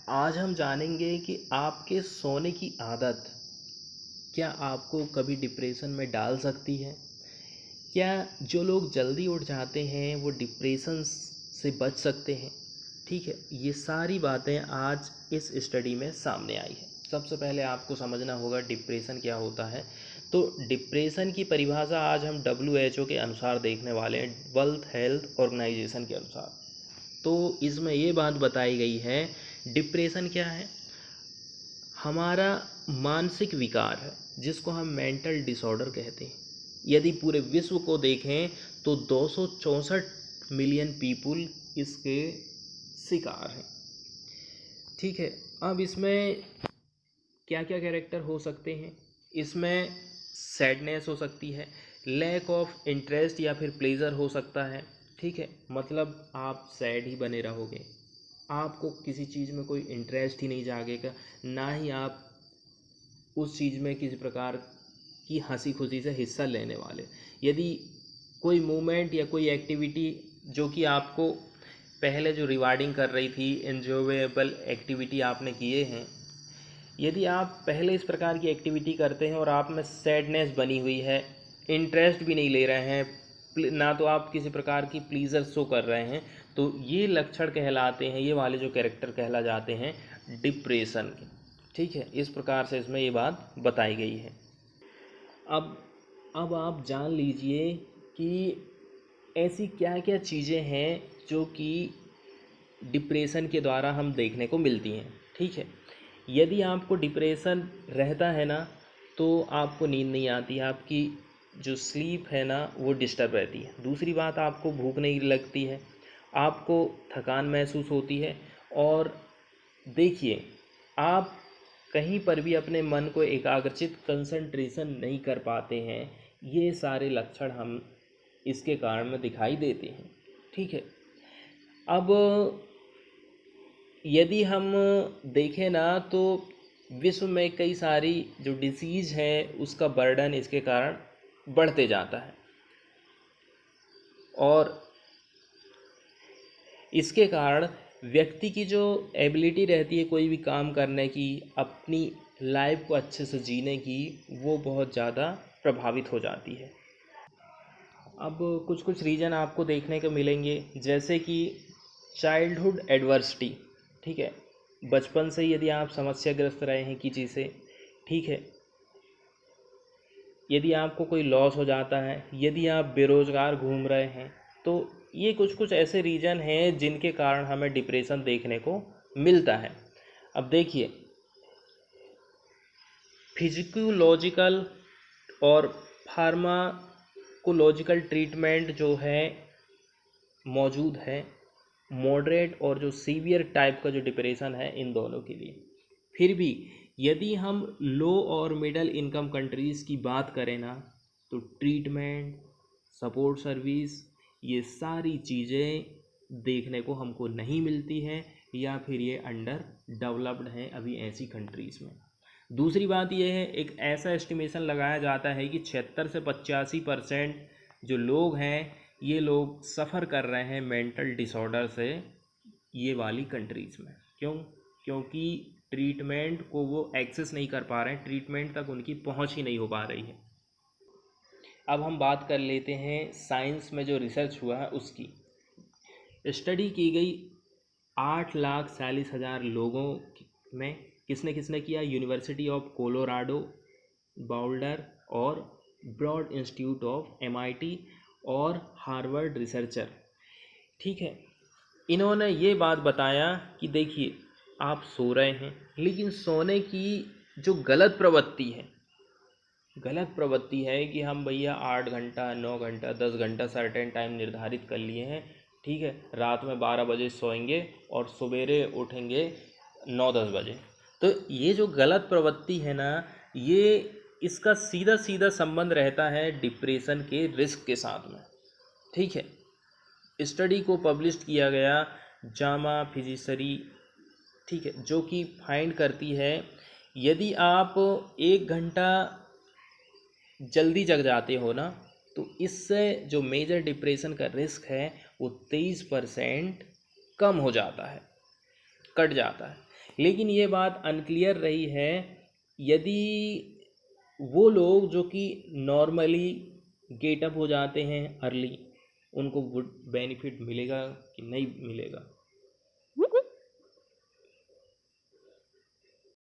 आज हम जानेंगे कि आपके सोने की आदत क्या आपको कभी डिप्रेशन में डाल सकती है। क्या जो लोग जल्दी उठ जाते हैं वो डिप्रेशन से बच सकते हैं। ठीक है, ये सारी बातें आज इस स्टडी में सामने आई है। सबसे पहले आपको समझना होगा डिप्रेशन क्या होता है। तो डिप्रेशन की परिभाषा आज हम WHO के अनुसार देखने वाले हैं, वर्ल्ड हेल्थ ऑर्गेनाइजेशन के अनुसार। तो इसमें ये बात बताई गई है, डिप्रेशन क्या है, हमारा मानसिक विकार है जिसको हम मेंटल डिसऑर्डर कहते हैं। यदि पूरे विश्व को देखें तो 264 मिलियन पीपुल इसके शिकार हैं। ठीक है, अब इसमें क्या क्या कैरेक्टर हो सकते हैं। इसमें सैडनेस हो सकती है, लैक ऑफ इंटरेस्ट या फिर प्लेजर हो सकता है। ठीक है, मतलब आप सैड ही बने रहोगे, आपको किसी चीज़ में कोई इंटरेस्ट ही नहीं जागेगा, ना ही आप उस चीज़ में किसी प्रकार की हंसी खुशी से हिस्सा लेने वाले। यदि कोई मूवमेंट या कोई एक्टिविटी जो कि आपको पहले जो रिवार्डिंग कर रही थी, एन्जॉयबल एक्टिविटी आपने किए हैं, यदि आप पहले इस प्रकार की एक्टिविटी करते हैं और आप में सैडनेस बनी हुई है, इंटरेस्ट भी नहीं ले रहे हैं, ना तो आप किसी प्रकार की प्लीज़र शो कर रहे हैं, तो ये लक्षण कहलाते हैं, ये वाले जो कैरेक्टर कहला जाते हैं डिप्रेशन के। ठीक है, इस प्रकार से इसमें ये बात बताई गई है। अब आप जान लीजिए कि ऐसी क्या क्या चीज़ें हैं जो कि डिप्रेशन के द्वारा हम देखने को मिलती हैं। ठीक है, यदि आपको डिप्रेशन रहता है ना, तो आपको नींद नहीं आती, आपकी जो स्लीप है ना वो डिस्टर्ब रहती है। दूसरी बात, आपको भूख नहीं लगती है, आपको थकान महसूस होती है, और देखिए आप कहीं पर भी अपने मन को एकाग्रचित कंसंट्रेशन नहीं कर पाते हैं। ये सारे लक्षण हम इसके कारण में दिखाई देते हैं। ठीक है, अब यदि हम देखें ना तो विश्व में कई सारी जो डिसीज़ है उसका बर्डन इसके कारण बढ़ते जाता है, और इसके कारण व्यक्ति की जो एबिलिटी रहती है कोई भी काम करने की, अपनी लाइफ को अच्छे से जीने की, वो बहुत ज़्यादा प्रभावित हो जाती है। अब कुछ कुछ रीज़न आपको देखने को मिलेंगे, जैसे कि चाइल्डहुड एडवर्सिटी। ठीक है, बचपन से यदि आप समस्याग्रस्त रहे हैं किसी से, ठीक है, यदि आपको कोई लॉस हो जाता है, यदि आप बेरोज़गार घूम रहे हैं, तो ये कुछ कुछ ऐसे रीज़न हैं जिनके कारण हमें डिप्रेशन देखने को मिलता है। अब देखिए, फिजिकोलॉजिकल और फार्माकोलॉजिकल ट्रीटमेंट जो है मौजूद है, मॉडरेट और जो सीवियर टाइप का जो डिप्रेशन है इन दोनों के लिए। फिर भी यदि हम लो और मिडिल इनकम कंट्रीज़ की बात करें ना, तो ट्रीटमेंट, सपोर्ट सर्विस, ये सारी चीज़ें देखने को हमको नहीं मिलती हैं, या फिर ये अंडर डेवलप्ड हैं अभी ऐसी कंट्रीज़ में। दूसरी बात यह है, एक ऐसा एस्टिमेशन लगाया जाता है कि 76 से 85% जो लोग हैं, ये लोग सफ़र कर रहे हैं मेंटल डिसऑर्डर से ये वाली कंट्रीज़ में। क्योंकि ट्रीटमेंट को वो एक्सेस नहीं कर पा रहे हैं, ट्रीटमेंट तक उनकी पहुंच ही नहीं हो पा रही है। अब हम बात कर लेते हैं साइंस में जो रिसर्च हुआ है उसकी। स्टडी की गई 8,40,000 लोगों में, किसने किसने किया, यूनिवर्सिटी ऑफ कोलोराडो बाउल्डर और ब्रॉड इंस्टीट्यूट ऑफ MIT और हार्वर्ड रिसर्चर। ठीक है, इन्होंने ये बात बताया कि देखिए आप सो रहे हैं, लेकिन सोने की जो गलत प्रवृत्ति है कि हम भैया 8 घंटा, 9 घंटा, 10 घंटा सर्टेन टाइम निर्धारित कर लिए हैं। ठीक है, रात में 12 बजे सोएंगे और सवेरे उठेंगे 9-10 बजे। तो ये जो गलत प्रवृत्ति है ना, ये इसका सीधा सीधा संबंध रहता है डिप्रेशन के रिस्क के साथ में। ठीक है, स्टडी को पब्लिश किया गया जामा फिजिसरी, ठीक है, जो कि फाइंड करती है यदि आप 1 घंटा जल्दी जग जाते हो ना, तो इससे जो मेजर डिप्रेशन का रिस्क है वो 23% कम हो जाता है, कट जाता है। लेकिन ये बात अनक्लियर रही है, यदि वो लोग जो कि नॉर्मली गेटअप हो जाते हैं अर्ली, उनको गुड बेनिफिट मिलेगा कि नहीं मिलेगा।